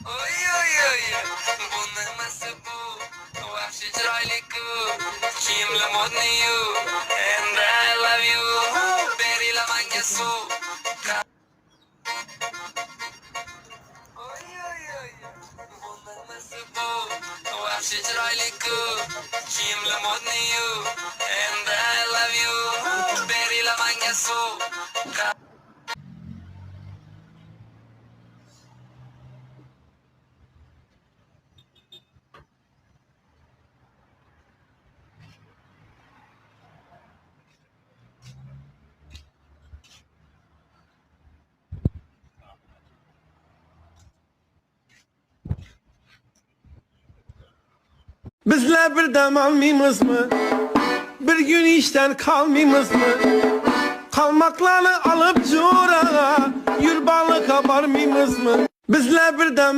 Oy oy oy, bu nimasi bu? Vahshiy chiroyli-ku, kiyimli modniy-yu, and I love you. Beringlar menga suv. Oy oy oy, bu nimasi bu? Vahshiy chiroyli-ku, kiyimli modniy-yu, and I love you. Beringlar menga suv. Bizler bir dam almayımız mı? Bir gün işten kalmayımız mı? Kalmaklarını alıp cura, yürbalığa varmayımız mı? Bizler bir dam